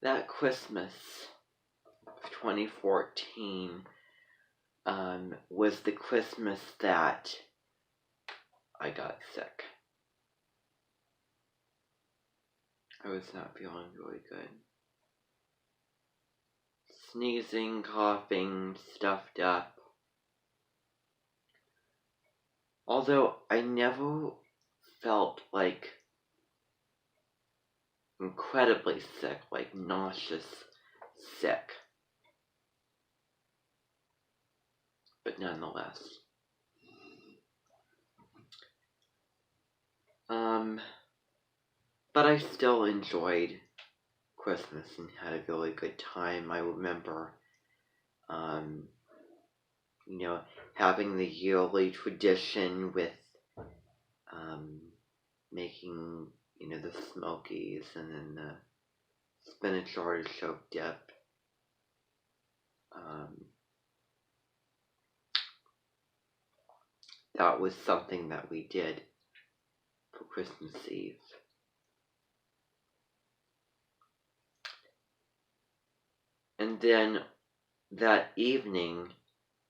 that Christmas of 2014 was the Christmas that I got sick. I was not feeling really good. Sneezing, coughing, stuffed up. Although I never felt like incredibly sick, like nauseous sick. But nonetheless. But I still enjoyed Christmas and had a really good time. I remember, having the yearly tradition with, making, the Smokies and then the spinach artichoke dip. That was something that we did for Christmas Eve. And then that evening,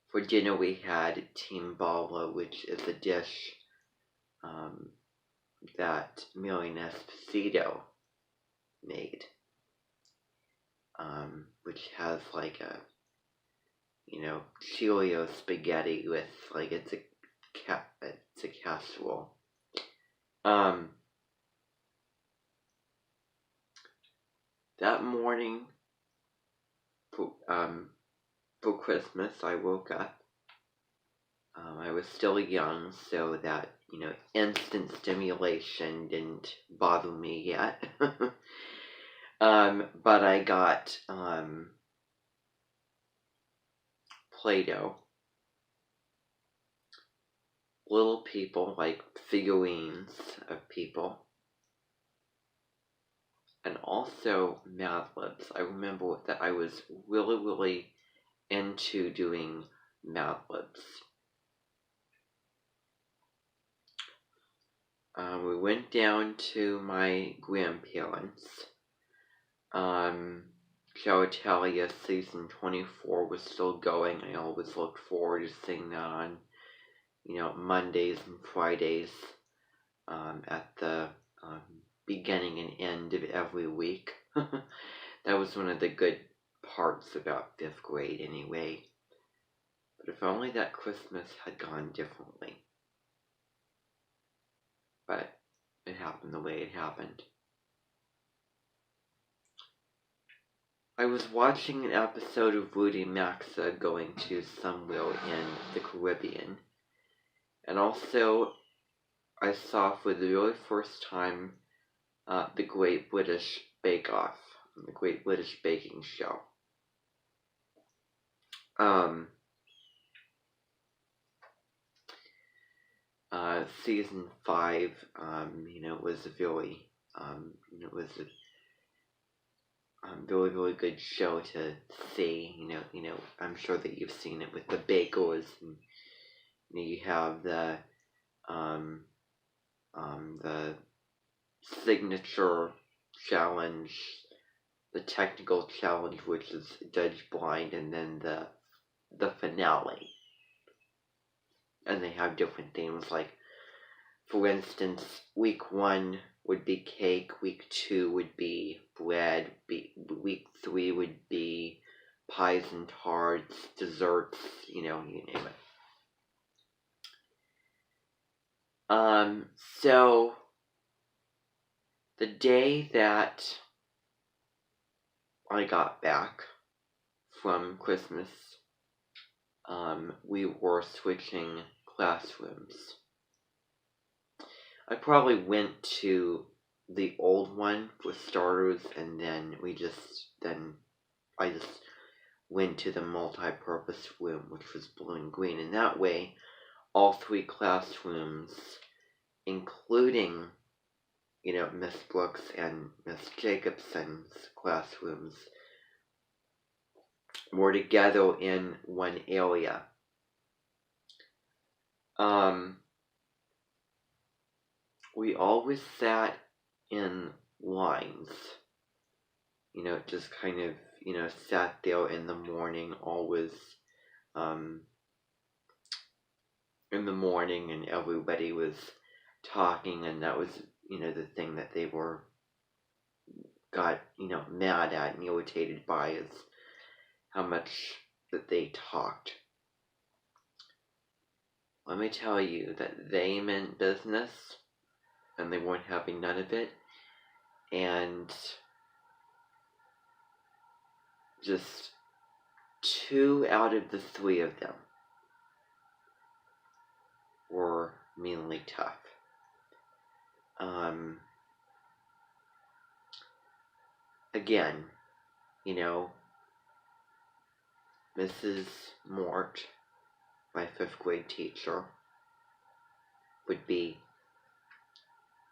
for dinner we had timbala, which is a dish that Marian Esposito made, which has like a, Cheerio spaghetti with like it's a casserole. That morning, for Christmas, I woke up. I was still young, so that, instant stimulation didn't bother me yet. But I got, Play-Doh. Little people, like figurines of people. And also Mad Libs. I remember that I was really, really into doing Mad Libs. We went down to my grandparents. Show Italia season 24 was still going. I always looked forward to seeing that on, Mondays and Fridays, at the beginning and end of every week. That was one of the good parts about 5th grade anyway. But if only that Christmas had gone differently. But it happened the way it happened. I was watching an episode of Rudy Maxa going to somewhere in the Caribbean. And also, I saw for the very first time the Great British Bake Off, the Great British Baking Show. Season 5, was a very, very, very good show to see. I'm sure that you've seen it with the bakers, and you have the signature challenge, the technical challenge, which is Judge Blind, and then the finale. And they have different themes, like, for instance, week 1 would be cake, week 2 would be bread, week 3 would be pies and tarts, desserts, you name it. So, the day that I got back from Christmas, we were switching classrooms. I probably went to the old one for starters, and then I just went to the multi-purpose room, which was blue and green, and that way, all 3 classrooms, including, Miss Brooks and Miss Jacobson's classrooms, were together in one area. We always sat in lines, just kind of, sat there in the morning, always, in the morning, and everybody was talking, and that was, the thing that they got, mad at and irritated by, is how much that they talked. Let me tell you that they meant business, and they weren't having none of it, and just 2 out of the 3 of them were meanly tough. Again, Mrs. Mort, my 5th grade teacher, would be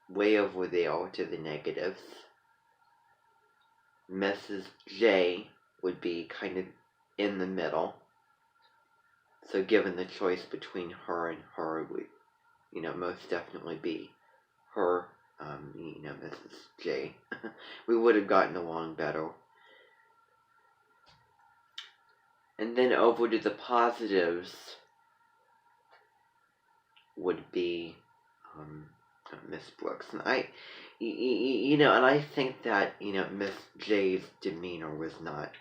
way over there to the negatives. Mrs. J would be kind of in the middle. So given the choice between her and her, would, most definitely be her, Mrs. J. We would have gotten along better. And then over to the positives would be Miss Brooks. And and I think that, Miss J's demeanor was not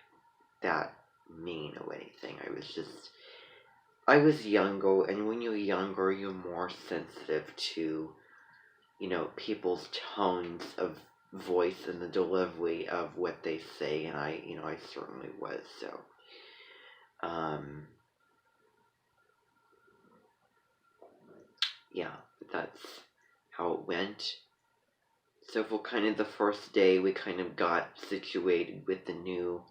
that mean or anything. I was younger, and when you're younger, you're more sensitive to, people's tones of voice and the delivery of what they say, and I certainly was, so, yeah, that's how it went. So for kind of the first day, we kind of got situated with the new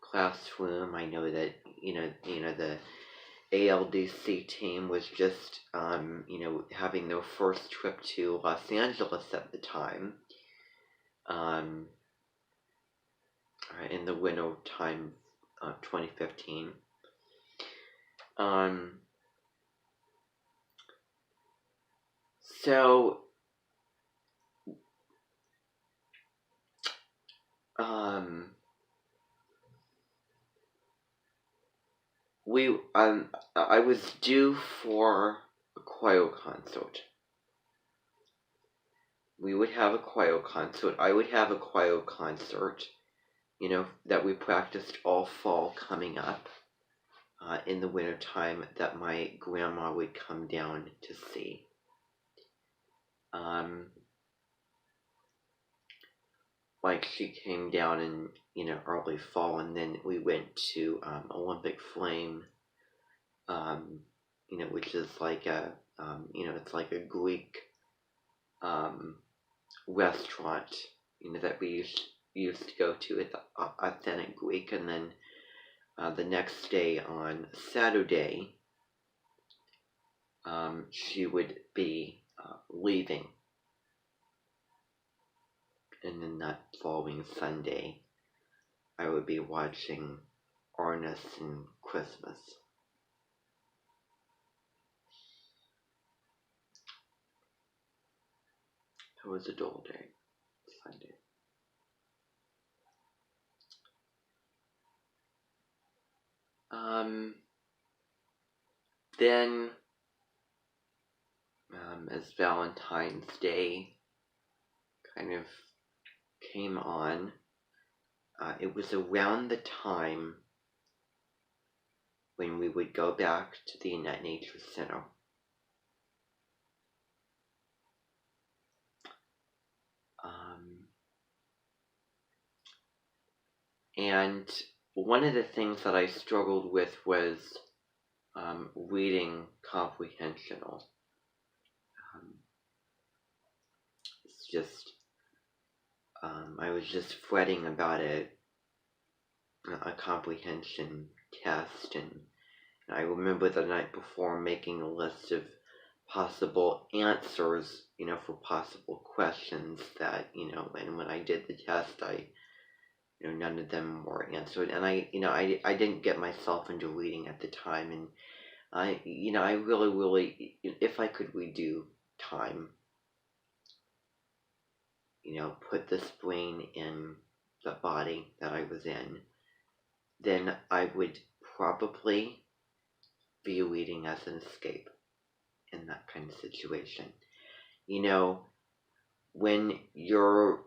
classroom. I know that, the ALDC team was just, having their first trip to Los Angeles at the time, in the winter time of 2015. So, I was due for a choir concert. We would have a choir concert. I would have a choir concert, that we practiced all fall coming up, in the winter time, that my grandma would come down to see. Like, she came down in, early fall, and then we went to Olympic Flame, which is like a, it's like a Greek restaurant, that we used to go to. It's authentic Greek. And then the next day, on Saturday, she would be leaving. And then that following Sunday, I would be watching Ernest and Christmas. It was a dull day, Sunday. Then, as Valentine's Day kind of came on, it was around the time when we would go back to the Annette Nature Center. And one of the things that I struggled with was reading comprehensional. It's just, I was just fretting about a comprehension test, and I remember the night before making a list of possible answers, for possible questions that, and when I did the test, none of them were answered, and I didn't get myself into reading at the time, and I really, if I could redo time, put this brain in the body that I was in, then I would probably view reading as an escape in that kind of situation. You know, when your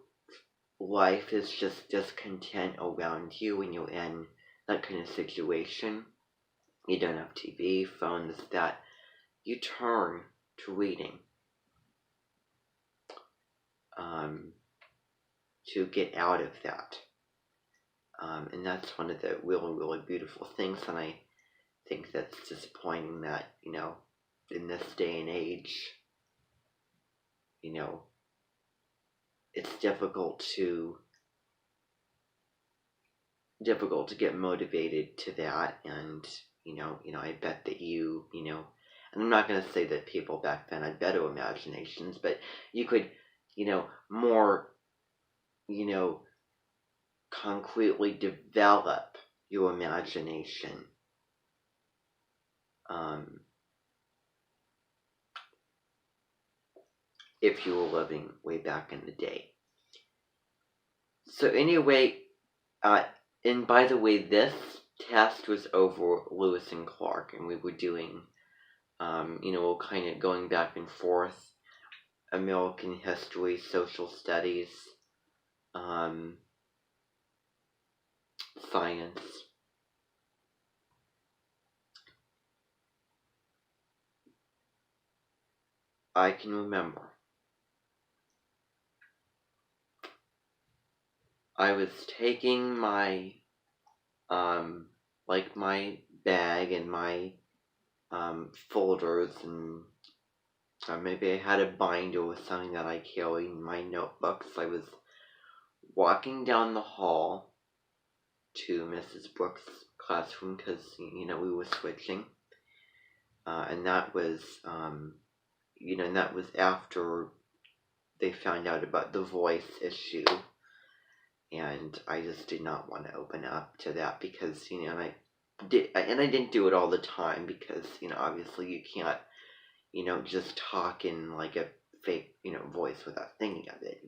life is just discontent around you when you're in that kind of situation, you don't have TV, phones, that, you turn to reading to get out of that. And that's one of the really, really beautiful things, and I think that's disappointing that, in this day and age, it's difficult to get motivated to that. And I bet that and I'm not going to say that people back then had better imaginations, but you could more concretely develop your imagination if you were living way back in the day. So anyway, and by the way, this test was over Lewis and Clark, and we were doing, kind of going back and forth, American history, social studies, science. I can remember I was taking my my bag and my folders, and maybe I had a binder with something that I carried in my notebooks. I was walking down the hall to Mrs. Brooks' classroom because we were switching, and that was after they found out about the voice issue. And I just did not want to open up to that because, and I didn't do it all the time because, obviously you can't, just talk in like a fake, voice without thinking of it,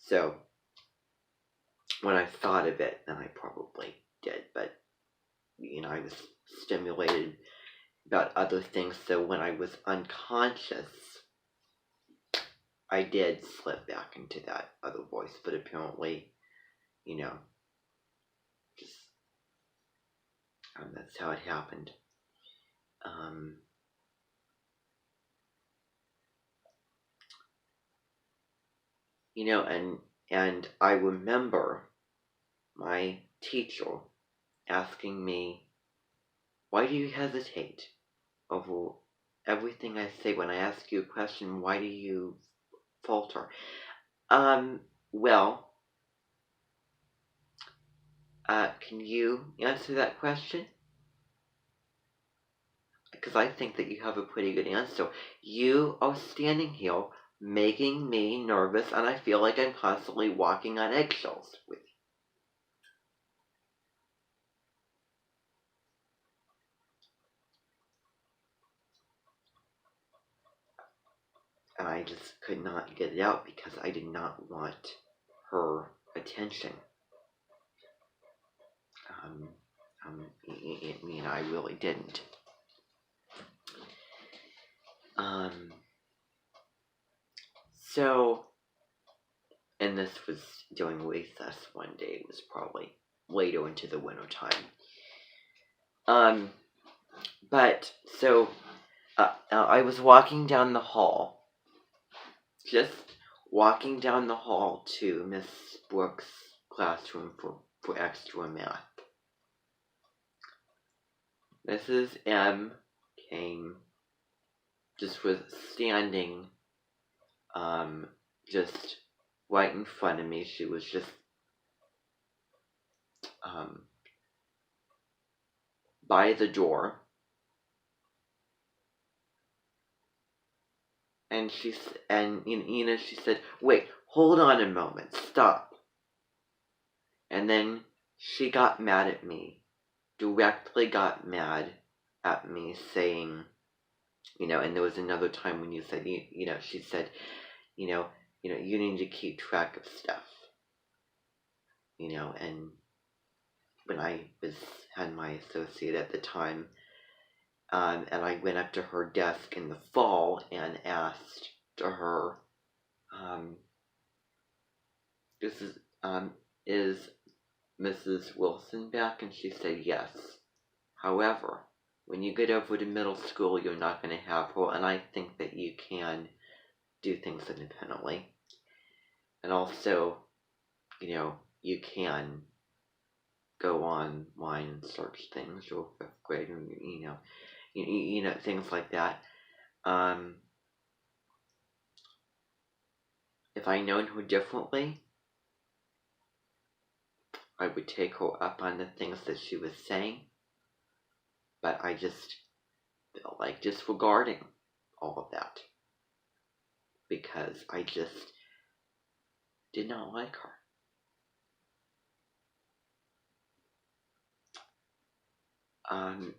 So when I thought of it, then I probably did, but, I was stimulated about other things. So when I was unconscious, I did slip back into that other voice, but apparently, just that's how it happened. And I remember my teacher asking me, "Why do you hesitate over everything I say? When I ask you a question, why do you falter?" Well, can you answer that question? Because I think that you have a pretty good answer. You are standing here making me nervous, and I feel like I'm constantly walking on eggshells with you. And I just could not get it out because I did not want her attention. I really didn't. So, and this was during recess one day. It was probably later into the winter time. But so I was walking down the hall, just walking down the hall to Miss Brooks' classroom for extra math. Mrs. M came, just was standing, just right in front of me. She was just, by the door. And she said, "Wait, hold on a moment, stop." And then she got mad at me, directly got mad at me, saying, and there was another time when you said, she said, you need to keep track of stuff. and when I had my associate at the time, and I went up to her desk in the fall and asked her, "This is Mrs. Wilson back?" And she said yes. However, when you get over to middle school, you're not going to have her, and I think that you can do things independently. And also, you can go online and search things, or 5th grade, or, things like that. If I known her differently, I would take her up on the things that she was saying, but I just felt like disregarding all of that, because I just did not like her.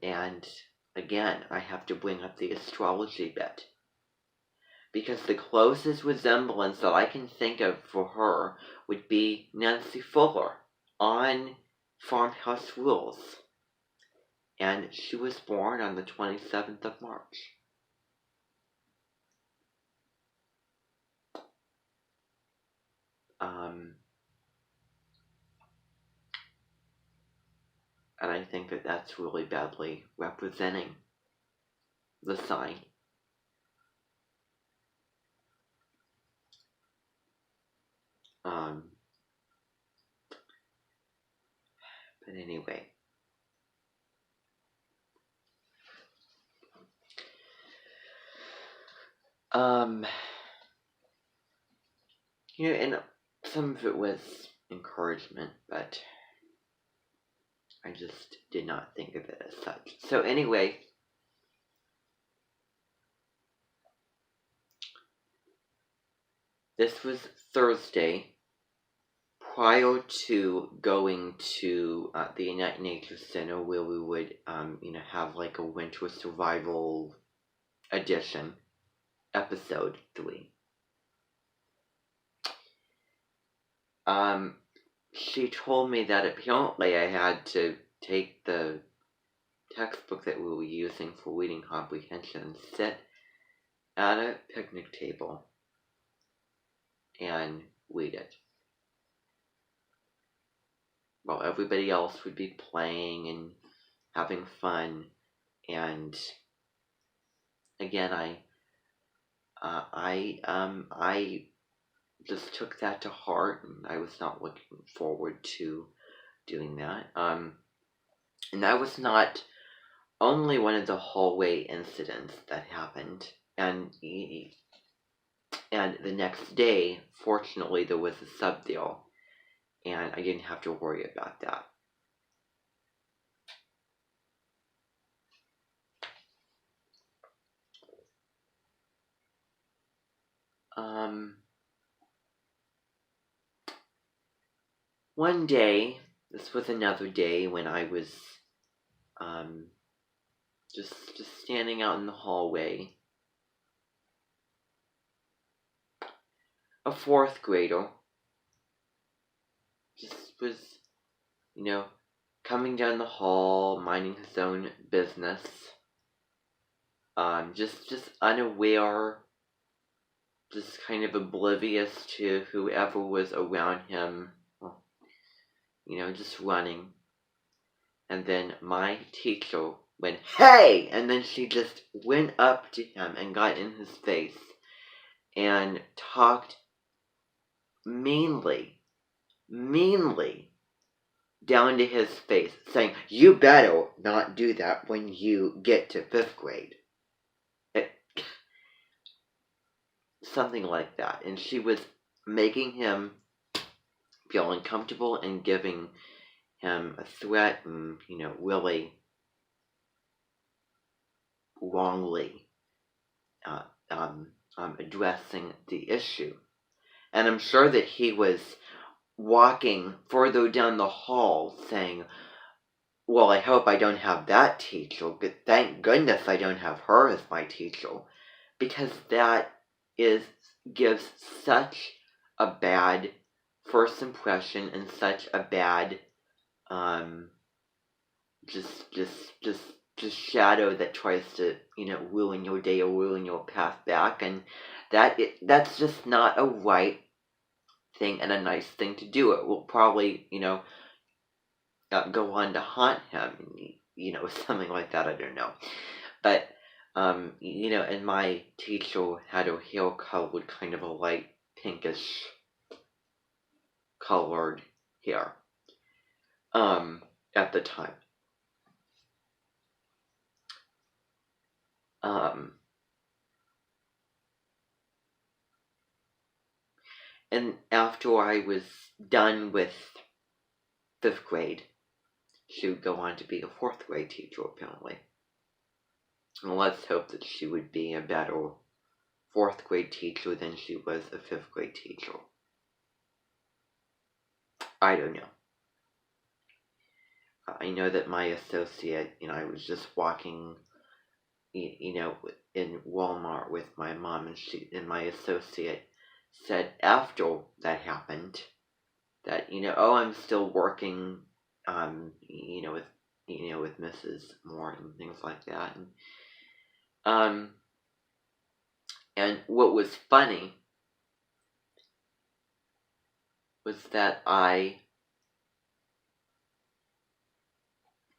And again, I have to bring up the astrology bit, because the closest resemblance that I can think of for her would be Nancy Fuller on Farmhouse Rules. And she was born on the 27th of March. And I think that that's really badly representing the sign. But anyway. And some of it was encouragement, but I just did not think of it as such. So anyway, this was Thursday, prior to going to the United Nature Center, where we would, have like a winter survival edition, episode 3. She told me that apparently I had to take the textbook that we were using for reading comprehension and sit at a picnic table and read it, while everybody else would be playing and having fun. And again, I just took that to heart, and I was not looking forward to doing that. And that was not only one of the hallway incidents that happened. And the next day, fortunately, there was a sub deal, and I didn't have to worry about that. One day, this was another day when I was just standing out in the hallway. A 4th grader just was, coming down the hall, minding his own business. Just unaware, just kind of oblivious to whoever was around him, just running. And then my teacher went, "Hey!" And then she just went up to him and got in his face and talked meanly down to his face, saying, "You better not do that when you get to 5th grade." Something like that. And she was making him feel uncomfortable and giving him a threat, and, really wrongly addressing the issue. And I'm sure that he was walking further down the hall saying, "Well, I hope I don't have that teacher, but thank goodness I don't have her as my teacher," because that gives such a bad first impression and such a bad, just shadow that tries to, ruin your day or ruin your path back, and that's just not a right thing and a nice thing to do. It will probably, go on to haunt him, something like that. I don't know, but and my teacher had her hair colored kind of a light pinkish colored hair, at the time. And after I was done with 5th grade, she would go on to be a 4th grade teacher, apparently. And let's hope that she would be a better 4th grade teacher than she was a 5th grade teacher. I don't know. I know that my associate, I was just walking, in Walmart with my mom, and my associate said after that happened that, oh, I'm still working, with Mrs. Moore and things like that. And what was funny was that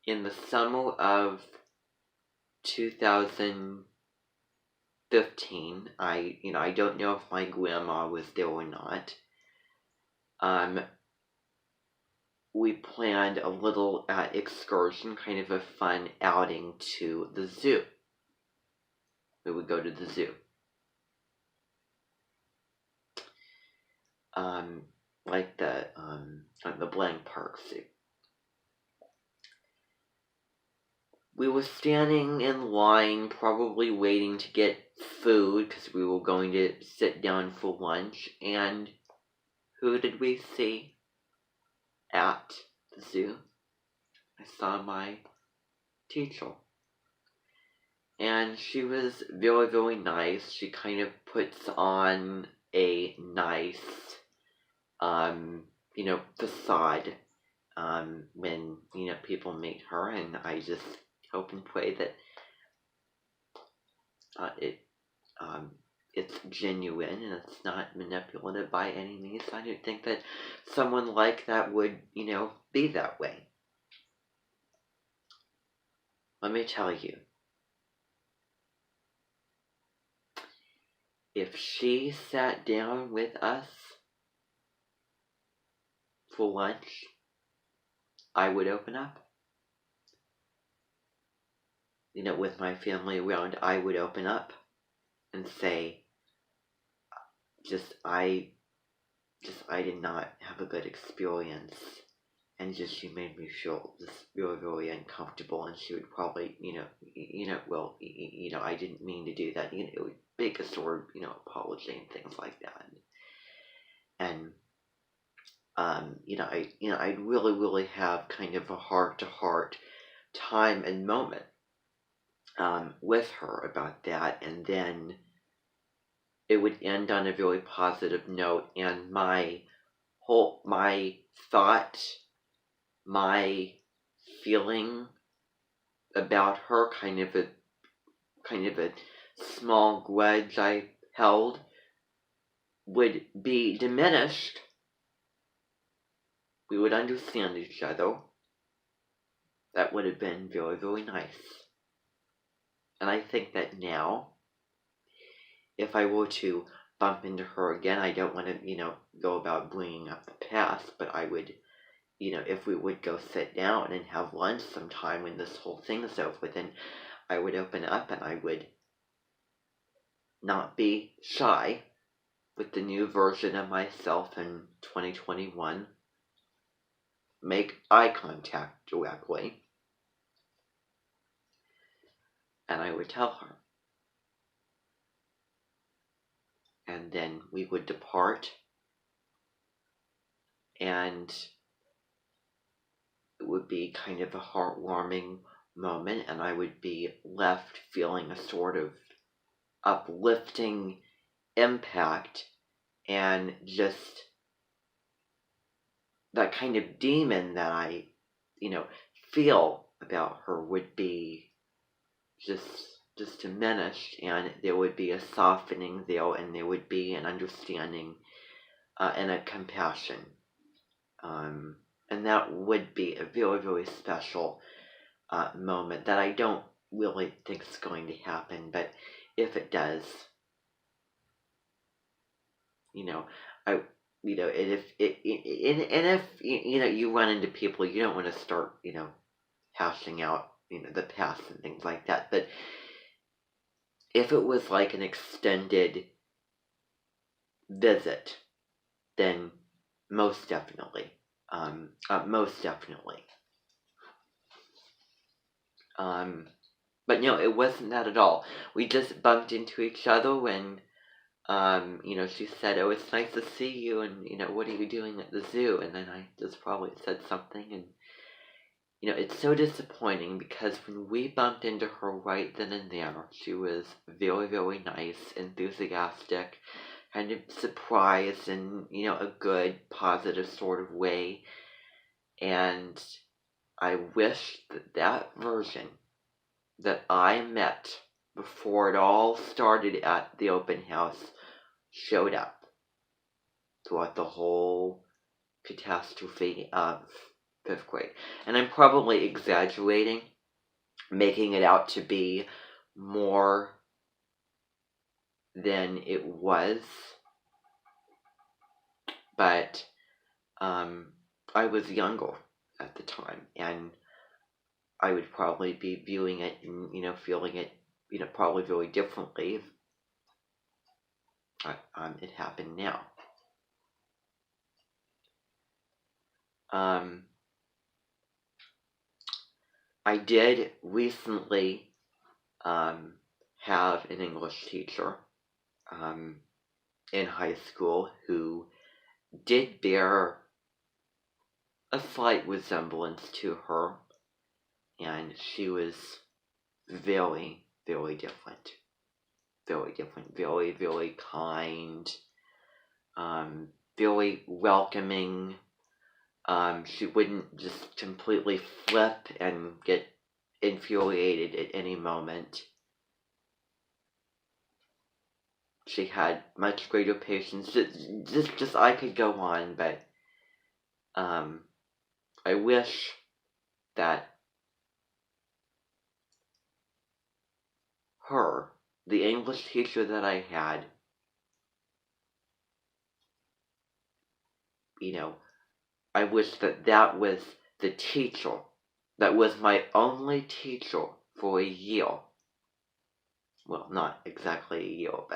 in the summer of 2015, I don't know if my grandma was there or not. We planned a little excursion, kind of a fun outing to the zoo. We would go to the zoo. Like the Blank Park Zoo. We were standing in line, probably waiting to get food, because we were going to sit down for lunch, and who did we see at the zoo? I saw my teacher. And she was very, very nice. She kind of puts on a nice, facade, when, people meet her, and I just hope and pray that it's genuine and it's not manipulative by any means. I don't think that someone like that would, be that way. Let me tell you, if she sat down with us for lunch, I would open up. With my family around, I would open up and say, I did not have a good experience, and she made me feel just very, very uncomfortable, and she would probably, I didn't mean to do that, it would make a sort of, apology and things like that. And, I'd really, really have kind of a heart-to-heart time and moment, with her about that, and then it would end on a very positive note, and my thought, my feeling about her, kind of a small grudge I held, would be diminished. We would understand each other. That would have been very, very nice. And I think that now, if I were to bump into her again, I don't want to, go about bringing up the past, but I would, if we would go sit down and have lunch sometime when this whole thing is over, then I would open up and I would not be shy with the new version of myself in 2021. Make eye contact directly. And I would tell her. And then we would depart. And it would be kind of a heartwarming moment. And I would be left feeling a sort of uplifting impact. And just that kind of demon that I, feel about her would be just diminished, and there would be a softening there, and there would be an understanding and a compassion. And that would be a very, very special moment that I don't really think is going to happen, but if it does, I, and if you run into people, you don't want to start, hashing out, the past and things like that. But if it was like an extended visit, then most definitely, most definitely. But no, it wasn't that at all. We just bumped into each other when, she said, "Oh, it's nice to see you," and, "What are you doing at the zoo?" And then I just probably said something, and, it's so disappointing because when we bumped into her right then and there, she was very, very nice, enthusiastic, kind of surprised in, a good, positive sort of way. And I wish that version that I met before it all started at the open house showed up throughout the whole catastrophe of 5th grade. And I'm probably exaggerating, making it out to be more than it was, but I was younger at the time, and I would probably be viewing it and, feeling it, probably very differently if it happened now. I did recently have an English teacher in high school who did bear a slight resemblance to her, and she was very, very different. Very different. Very, very kind. Very welcoming. She wouldn't just completely flip and get infuriated at any moment. She had much greater patience. Just I could go on, but I wish that her, the English teacher that I had, I wish that was the teacher, that was my only teacher for a year. Well, not exactly a year, but